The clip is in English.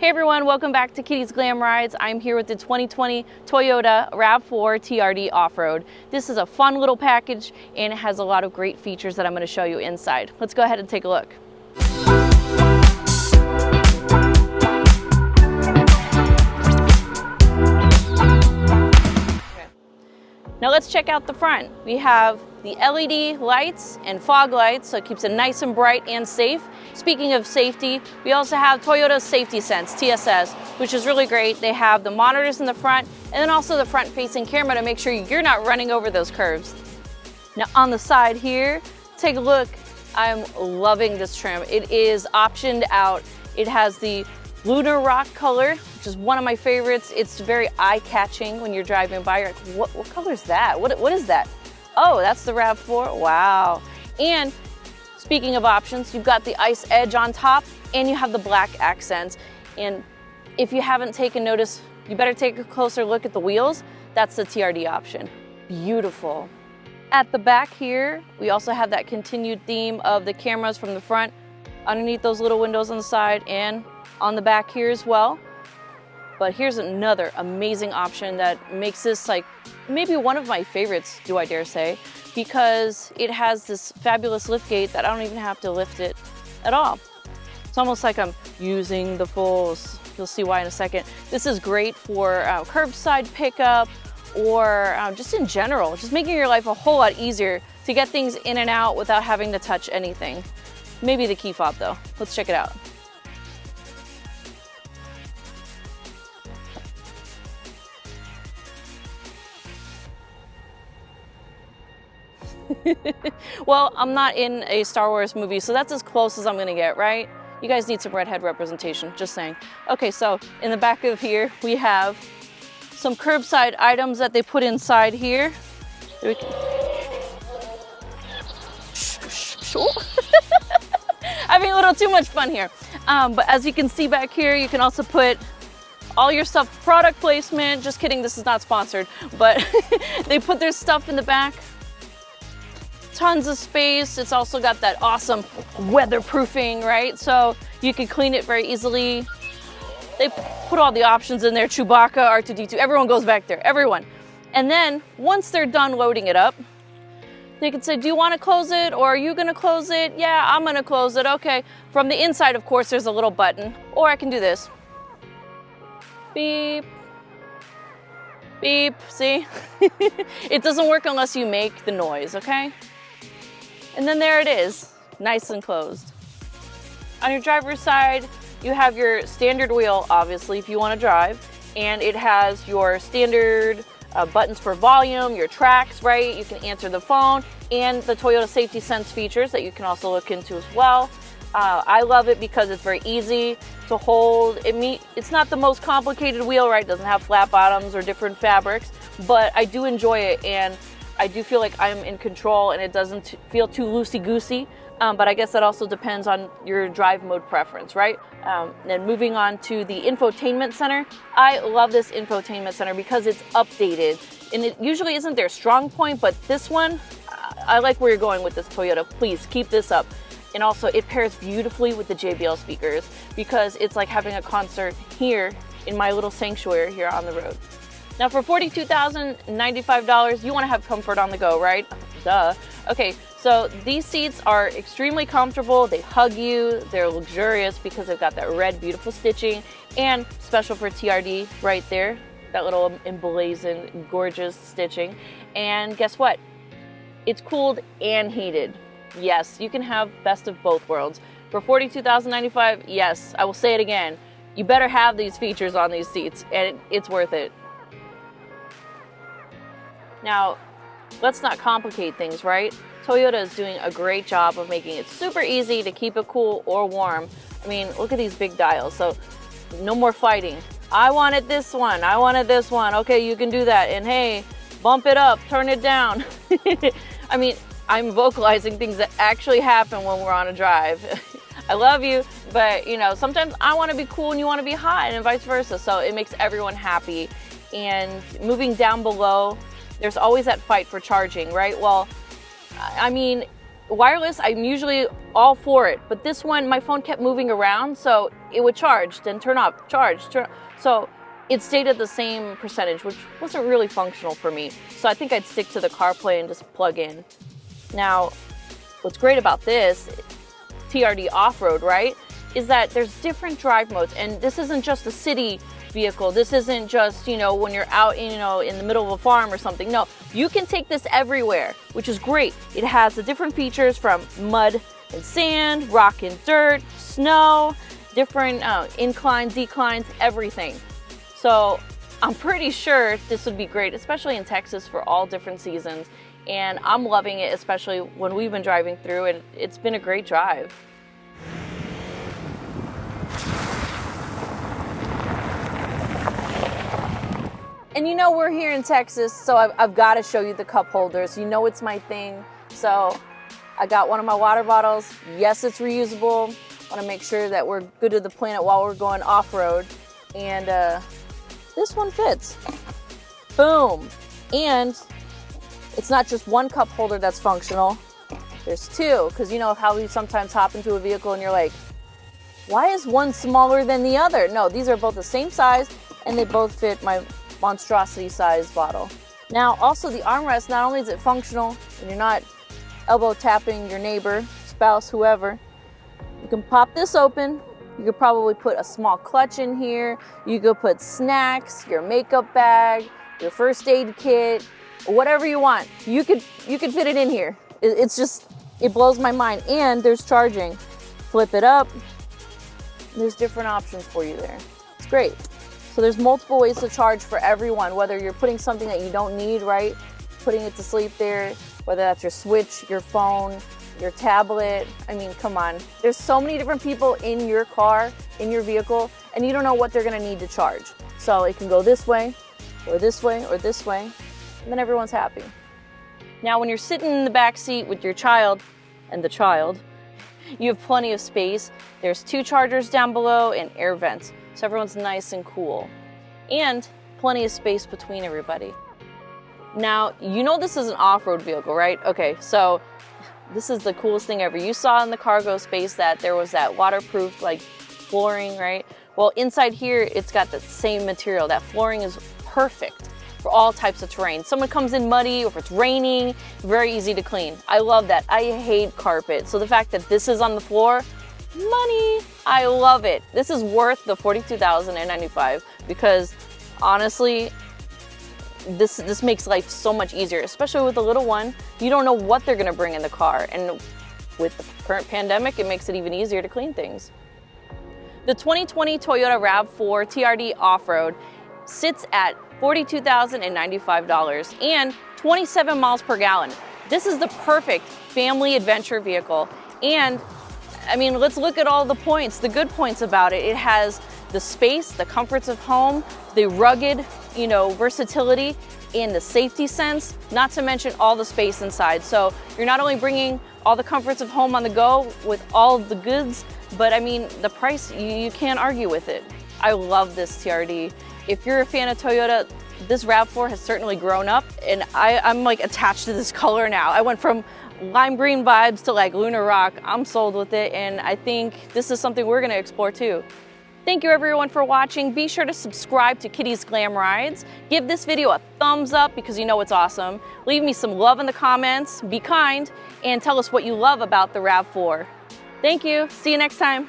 Hey everyone, welcome back to Kitty's Glam Rides. I'm here with the 2020 Toyota RAV4 TRD Off-Road. This is a fun little package and it has a lot of great features that I'm going to show you inside. Let's go ahead and take a look. Now let's check out the front. We have the LED lights and fog lights, so it keeps it nice and bright and safe. Speaking of safety, we also have Toyota's Safety Sense, TSS, which is really great. They have the monitors in the front and then also the front-facing camera to make sure you're not running over those curves. Now on the side here, take a look. I'm loving this trim. It is optioned out. It has the Lunar Rock color, which is one of my favorites. It's very eye-catching when you're driving by. You're like, what color is that? What is that? Oh, that's the RAV4, wow. And speaking of options, you've got the Ice Edge on top and you have the black accents. And if you haven't taken notice, you better take a closer look at the wheels. That's the TRD option, beautiful. At the back here, we also have that continued theme of the cameras from the front, underneath those little windows on the side and on the back here as well. But here's another amazing option that makes this like maybe one of my favorites, do I dare say, because it has this fabulous lift gate that I don't even have to lift it at all. It's almost like I'm using the fulls. You'll see why in a second. This is great for curbside pickup or just in general, just making your life a whole lot easier to get things in and out without having to touch anything. Maybe the key fob though. Let's check it out. Well, I'm not in a Star Wars movie, so that's as close as I'm gonna get, right? You guys need some redhead representation, just saying. Okay, so in the back of here, we have some curbside items that they put inside here. Having a little too much fun here. But as you can see back here, you can also put all your stuff, product placement. Just kidding, this is not sponsored, but they put their stuff in the back. Tons of space. It's also got that awesome weatherproofing, right? So you can clean it very easily. They put all the options in there, Chewbacca, R2-D2, everyone goes back there, everyone. And then once they're done loading it up, they can say, do you want to close it or are you going to close it? Yeah, I'm going to close it. Okay. From the inside, of course, there's a little button, or I can do this. Beep. Beep, see? It doesn't work unless you make the noise, okay? And then there it is, nice and closed. On your driver's side, you have your standard wheel, obviously, if you want to drive, and it has your standard buttons for volume, your tracks, right? You can answer the phone, and the Toyota Safety Sense features that you can also look into as well. I love it because it's very easy to hold. It's not the most complicated wheel, right? It doesn't have flat bottoms or different fabrics, but I do enjoy it, and I do feel like I'm in control and it doesn't feel too loosey-goosey, but I guess that also depends on your drive mode preference, right? Then moving on to the infotainment center. I love this infotainment center because it's updated, and it usually isn't their strong point, but this one, I like where you're going with this Toyota. Please keep this up. And also it pairs beautifully with the JBL speakers because it's like having a concert here in my little sanctuary here on the road. Now for $42,095, you want to have comfort on the go, right? Duh. Okay, so these seats are extremely comfortable. They hug you. They're luxurious because they've got that red, beautiful stitching, and special for TRD right there, that little emblazoned, gorgeous stitching. And guess what? It's cooled and heated. Yes, you can have best of both worlds. For $42,095, yes, I will say it again. You better have these features on these seats, and it's worth it. Now, let's not complicate things, right? Toyota is doing a great job of making it super easy to keep it cool or warm. I mean, look at these big dials, so no more fighting. I wanted this one, I wanted this one. Okay, you can do that. And hey, bump it up, turn it down. I mean, I'm vocalizing things that actually happen when we're on a drive. I love you, but you know, sometimes I want to be cool and you want to be hot and vice versa. So it makes everyone happy. And moving down below, there's always that fight for charging, right? Well, I mean, wireless, I'm usually all for it, but this one, my phone kept moving around, so it would charge, then turn off, charge, turn. So it stayed at the same percentage, which wasn't really functional for me. So I think I'd stick to the CarPlay and just plug in. Now, what's great about this TRD off-road, right, is that there's different drive modes, and this isn't just a city vehicle. This isn't just, you know, when you're out, you know, in the middle of a farm or something. No, you can take this everywhere, which is great. It has the different features from mud and sand, rock and dirt, snow, different inclines, declines, everything. So I'm pretty sure this would be great, especially in Texas for all different seasons. And I'm loving it, especially when we've been driving through, and it's been a great drive. And you know we're here in Texas, so I've got to show you the cup holders. You know it's my thing. So I got one of my water bottles. Yes, it's reusable. Want to make sure that we're good to the planet while we're going off-road. And this one fits. Boom. And it's not just one cup holder that's functional. There's two, because you know how we sometimes hop into a vehicle and you're like, why is one smaller than the other? No, these are both the same size and they both fit my monstrosity size bottle. Now also the armrest, not only is it functional and you're not elbow tapping your neighbor, spouse, whoever, you can pop this open. You could probably put a small clutch in here. You could put snacks, your makeup bag, your first aid kit, whatever you want. You could fit it in here. It's just, it blows my mind. And there's charging. Flip it up. There's different options for you there. It's great. So there's multiple ways to charge for everyone, whether you're putting something that you don't need, right? Putting it to sleep there, whether that's your Switch, your phone, your tablet. I mean, come on. There's so many different people in your car, in your vehicle, and you don't know what they're gonna need to charge. So it can go this way, or this way, or this way, and then everyone's happy. Now, when you're sitting in the back seat with your child and the child, you have plenty of space. There's 2 chargers down below and air vents. So everyone's nice and cool. And plenty of space between everybody. Now, you know this is an off-road vehicle, right? Okay, so this is the coolest thing ever. You saw in the cargo space that there was that waterproof like flooring, right? Well, inside here, it's got the same material. That flooring is perfect for all types of terrain. Someone comes in muddy or if it's raining, very easy to clean. I love that. I hate carpet. So the fact that this is on the floor, money, I love it. This is worth the $42,095 because honestly, this makes life so much easier, especially with a little one. You don't know what they're gonna bring in the car. And with the current pandemic, it makes it even easier to clean things. The 2020 Toyota RAV4 TRD Off-Road sits at $42,095 and 27 miles per gallon. This is the perfect family adventure vehicle. And I mean, let's look at all the points, the good points about it. It has the space, the comforts of home, the rugged, you know, versatility and the safety sense, not to mention all the space inside. So you're not only bringing all the comforts of home on the go with all of the goods, but I mean, the price, you can't argue with it. I love this TRD. If you're a fan of Toyota, this RAV4 has certainly grown up and I'm like attached to this color now. I went from lime green vibes to like lunar rock. I'm sold with it and I think this is something we're gonna explore too. Thank you everyone for watching. Be sure to subscribe to Kitty's Glam Rides. Give this video a thumbs up because you know it's awesome. Leave me some love in the comments, be kind, and tell us what you love about the RAV4. Thank you, see you next time.